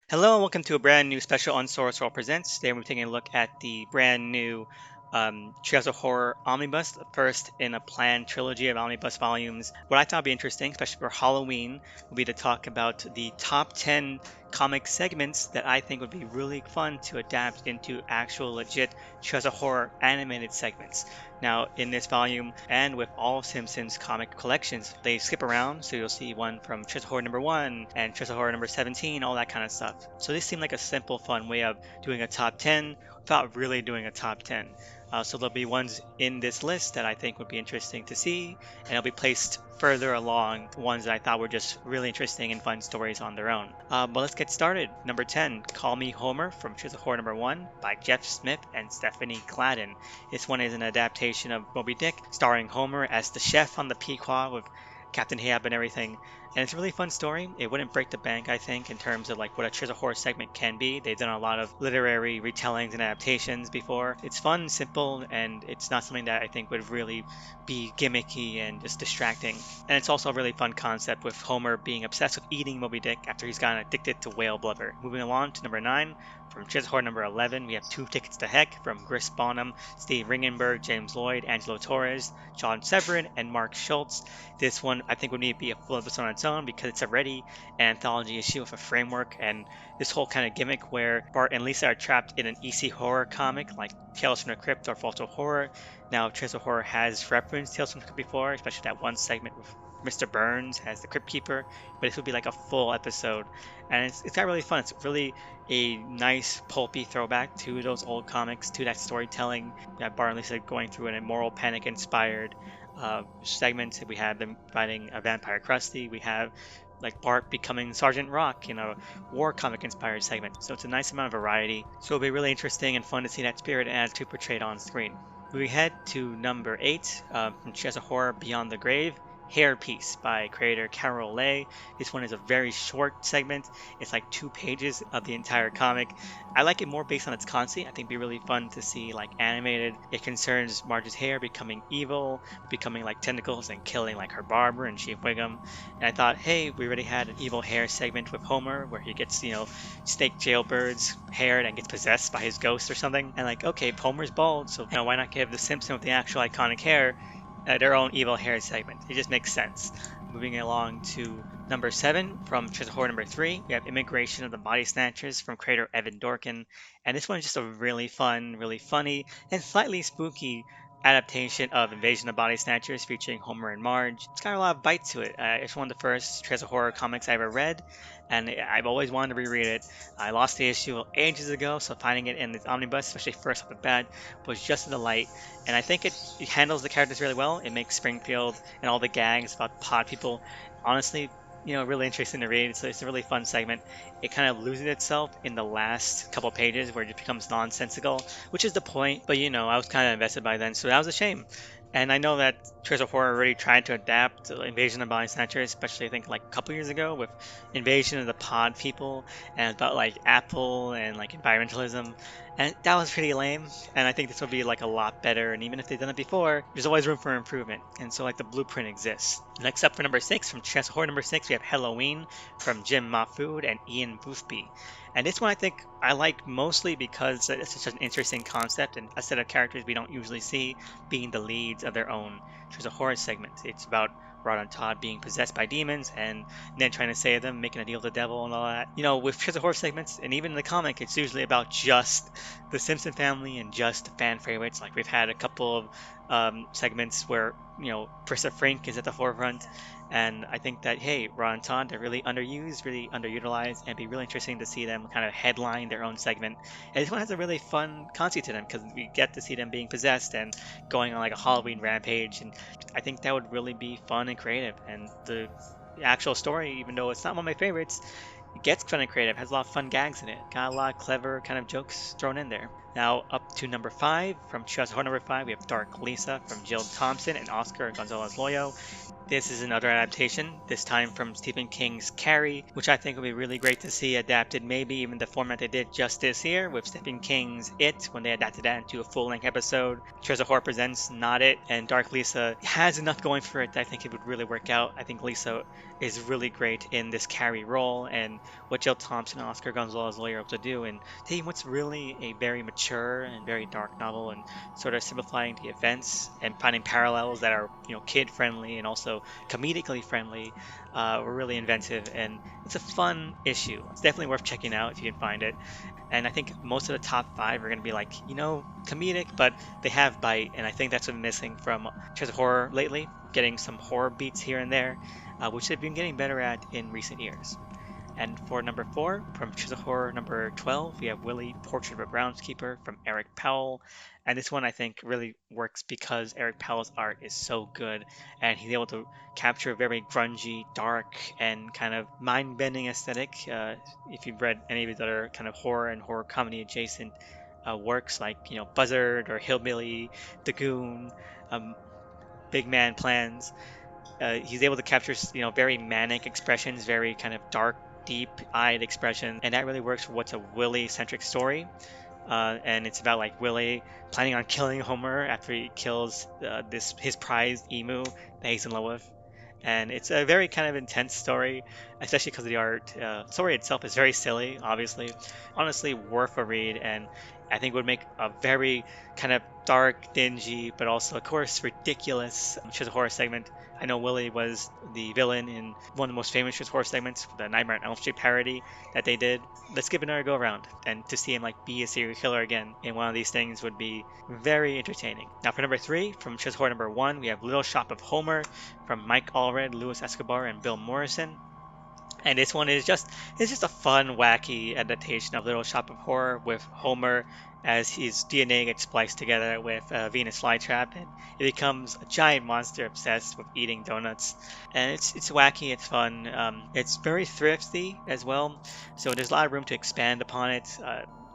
Hello and welcome to a brand new special Unsourced Wall Presents. Today we're taking a look at the brand new Treehouse of Horror Omnibus, the first in a planned trilogy of Omnibus volumes. What I thought would be interesting, especially for Halloween, would be to talk about the top 10 comic segments that I think would be really fun to adapt into actual legit Treehouse of Horror animated segments. Now, in this volume, and with all Simpsons comic collections, they skip around, so you'll see one from Treasure Horror number 1 and Treasure Horror number 17, all that kind of stuff. So this seemed like a simple, fun way of doing a top 10 without really doing a top 10. So there'll be ones in this list that I think would be interesting to see, and they'll be placed further along ones that I thought were just really interesting and fun stories on their own. But let's get started. Number 10, Call Me Homer from Treasure Horror number 1 by Jeff Smith and Stephanie Gladden. This one is an adaptation of Moby Dick, starring Homer as the chef on the Pequod with Captain Ahab and everything. And it's a really fun story. It wouldn't break the bank, I think, in terms of like what a Treasure Horror segment can be. They've done a lot of literary retellings and adaptations before. It's fun, simple, and it's not something that I think would really be gimmicky and just distracting. And it's also a really fun concept with Homer being obsessed with eating Moby Dick after he's gotten addicted to whale blubber. Moving along to number 9, from Treasure Horror number 11, we have Two Tickets to Heck from Chris Bonham, Steve Ringenberg, James Lloyd, Angelo Torres, John Severin, and Mark Schultz. This one I think would need to be a full episode on its own because it's already an anthology issue with a framework, and this whole kind of gimmick where Bart and Lisa are trapped in an EC horror comic like Tales from the Crypt or Fault of Horror. Now, Treasure Horror has referenced Tales from the Crypt before, especially that one segment with Mr. Burns as the Crypt Keeper, but this would be like a full episode, and it's got really fun. It's really a nice pulpy throwback to those old comics, to that storytelling. We have Bart and Lisa going through an immoral panic inspired segment. We have them fighting a vampire Krusty. We have like Bart becoming Sergeant Rock in a war comic inspired segment. So it's a nice amount of variety. So it'll be really interesting and fun to see that spirit and attitude portrayed on screen. We head to number 8 from Treasure Horror Beyond the Grave. Hairpiece by creator Carol Leigh. This one is a very short segment. It's like 2 pages of the entire comic. I like it more based on its conceit. I think it'd be really fun to see like animated. It concerns Marge's hair becoming evil, becoming like tentacles and killing like her barber and Chief Wiggum. And I thought, hey, we already had an evil hair segment with Homer where he gets, snake jailbird's hair and gets possessed by his ghost or something. And like, okay, Homer's bald, so why not give the Simpson with the actual iconic hair their own evil hair segment? It just makes sense. Moving along to number 7 from Treasure Horror number 3, we have Immigration of the Body Snatchers from creator Evan Dorkin, and this one is just a really fun, really funny, and slightly spooky adaptation of Invasion of Body Snatchers featuring Homer and Marge. It's got a lot of bite to it. It's one of the first Treasure Horror comics I ever read, and I've always wanted to reread it. I lost the issue ages ago, so finding it in this omnibus, especially first off the bat, was just a delight. And I think it handles the characters really well. It makes Springfield and all the gags about pod people, honestly, really interesting to read. So it's a really fun segment. It kind of loses itself in the last couple pages where it just becomes nonsensical, which is the point. But I was kind of invested by then, so that was a shame. And I know that Treasure Horror already tried to adapt Invasion of Body Snatchers, especially I think like a couple years ago with Invasion of the Pod People, and about like Apple and like environmentalism, and that was pretty lame. And I think this will be like a lot better. And even if they've done it before, there's always room for improvement. And so like the blueprint exists. Next up for number 6 from Treasure Horror number 6, we have Halloween from Jim Mahfood and Ian Boothby. And this one I think I like mostly because it's such an interesting concept and a set of characters we don't usually see being the leads of their own Treasure Horror segments. It's about Rod and Todd being possessed by demons and then trying to save them, making a deal with the devil and all that. With Treasure Horror segments, and even in the comic, it's usually about just the Simpson family and just the fan favorites. Like we've had a couple of segments where, Professor Frink is at the forefront. And I think that, hey, Ron and Todd, they're really underused, really underutilized, and it'd be really interesting to see them kind of headline their own segment. And this one has a really fun conceit to them because we get to see them being possessed and going on like a Halloween rampage. And I think that would really be fun and creative. And the actual story, even though it's not one of my favorites, it gets fun and creative, has a lot of fun gags in it. Got a lot of clever kind of jokes thrown in there. Now up to number 5, from Treasure Horror number 5, we have Dark Lisa from Jill Thompson and Oscar Gonzalez Loyo. This is another adaptation, this time from Stephen King's Carrie, which I think would be really great to see adapted, maybe even the format they did just this year with Stephen King's It, when they adapted that into a full-length episode. Treehouse of Horror Presents Not It, and Dark Lisa has enough going for it that I think it would really work out. I think Lisa is really great in this Carrie role, and what Jill Thompson and Oscar Gonzalez are able to do, and taking what's really a very mature and very dark novel and sort of simplifying the events and finding parallels that are, kid friendly and also comedically friendly, were really inventive, and it's a fun issue. It's definitely worth checking out if you can find it. And I think most of the top 5 are going to be like, comedic, but they have bite, and I think that's been missing from Treehouse of Horror lately, getting some horror beats here and there, which they've been getting better at in recent years. And for number 4, from Treehouse of Horror number 12, we have Willie, Portrait of a Groundskeeper from Eric Powell. And this one I think really works because Eric Powell's art is so good, and he's able to capture a very grungy, dark, and kind of mind-bending aesthetic. If you've read any of his other kind of horror and horror comedy adjacent works like, Buzzard or Hillbilly, The Goon, Big Man Plans, he's able to capture, very manic expressions, very kind of dark, deep-eyed expression, and that really works for what's a Willie-centric story. And it's about like Willie planning on killing Homer after he kills his prized emu that he's in love with. And it's a very kind of intense story, especially because of the art. Story itself is very silly, obviously. Honestly, worth a read, and I think would make a very kind of dark, dingy, but also, of course, ridiculous Treehouse of Horror segment. I know Willie was the villain in one of the most famous Treehouse of Horror segments, the Nightmare on Elm Street parody that they did. Let's give it another go around, and to see him like be a serial killer again in one of these things would be very entertaining. Now for number 3, from Treehouse of Horror number 1, we have Little Shop of Homer from Mike Allred, Louis Escobar, and Bill Morrison. And this one is just a fun, wacky adaptation of Little Shop of Horror with Homer as his DNA gets spliced together with Venus flytrap, and it becomes a giant monster obsessed with eating donuts. And it's wacky, it's fun, it's very thrifty as well, so there's a lot of room to expand upon it.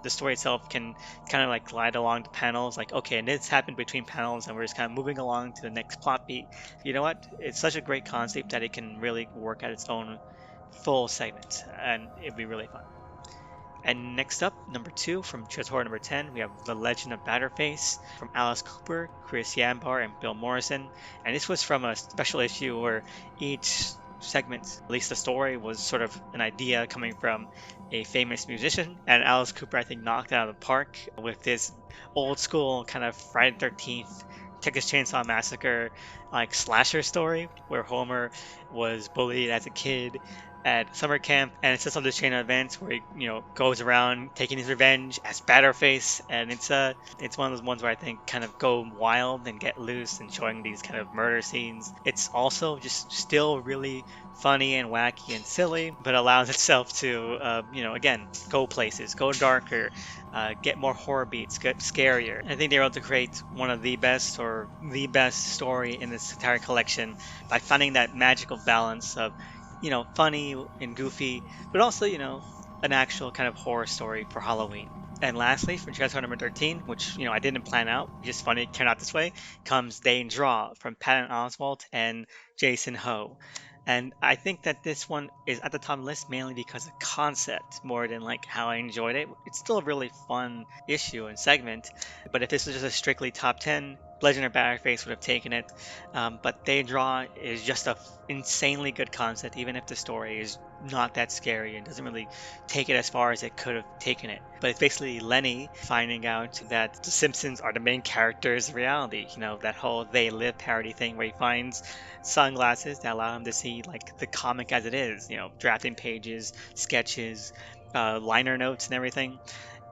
The story itself can kind of like glide along the panels, like, okay, and this happened between panels, and we're just kind of moving along to the next plot beat. You know what? It's such a great concept that it can really work at its own full segment, and it'd be really fun. And next up, number 2, from Treehouse of Horror number 10, we have The Legend of Batterface from Alice Cooper, Chris Yambar, and Bill Morrison. And this was from a special issue where each segment, at least the story, was sort of an idea coming from a famous musician. And Alice Cooper, I think, knocked it out of the park with this old school kind of Friday the 13th, Texas Chainsaw Massacre like slasher story where Homer was bullied as a kid at summer camp, and it's just on this chain of events where he, goes around taking his revenge as Batterface, and it's one of those ones where I think kind of go wild and get loose and showing these kind of murder scenes. It's also just still really funny and wacky and silly, but allows itself to, again, go places, go darker, get more horror beats, get scarier. I think they were able to create one of the best or the best story in this entire collection by finding that magical balance of funny and goofy, but also, an actual kind of horror story for Halloween. And lastly, for Treehouse of Horror number 13, which, I didn't plan out, just funny it turned out this way, comes Day and Draw from Patton Oswalt and Jason Ho. And I think that this one is at the top of the list mainly because of concept more than like how I enjoyed it. It's still a really fun issue and segment, but if this was just a strictly top 10, Legend of Batterface would have taken it. But Day and Draw is just a insanely good concept, even if the story is not that scary and doesn't really take it as far as it could have taken it. But it's basically Lenny finding out that the Simpsons are the main characters in reality. That whole They Live parody thing where he finds sunglasses that allow him to see like the comic as it is, drafting pages, sketches, liner notes and everything.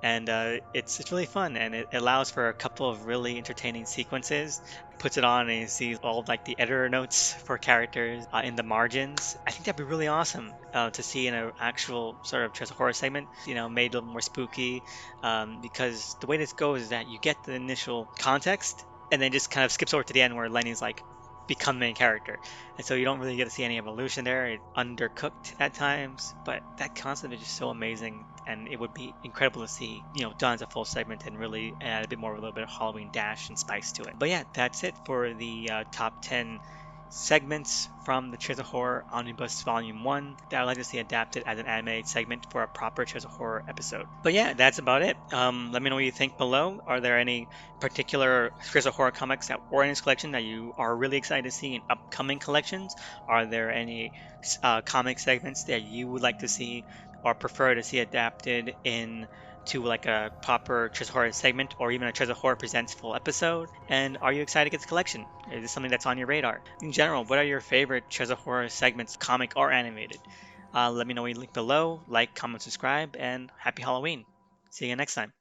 And it's really fun, and it allows for a couple of really entertaining sequences. Puts it on and you see all of, like the editor notes for characters in the margins. I think that'd be really awesome to see in an actual sort of Treehouse of Horror segment, made a little more spooky, because the way this goes is that you get the initial context and then just kind of skips over to the end where Lenny's like become the main character, and so you don't really get to see any evolution there. It's undercooked at times, but that concept is just so amazing, and it would be incredible to see done as a full segment and really add a little bit of Halloween dash and spice to it. But yeah, that's it for the top 10 segments from the Treehouse of Horror Omnibus Volume 1 that I'd like to see adapted as an animated segment for a proper Treehouse of Horror episode. But yeah, that's about it. Let me know what you think below. Are there any particular Treehouse of Horror comics that were in this collection that you are really excited to see in upcoming collections? Are there any comic segments that you would like to see or prefer to see adapted in to like a proper Treasure Horror segment or even a Treasure Horror Presents full episode? And are you excited to get this collection? Is this something that's on your radar? In general, what are your favorite Treasure Horror segments, comic or animated? Let me know in the link below. Like, comment, subscribe, and happy Halloween. See you next time.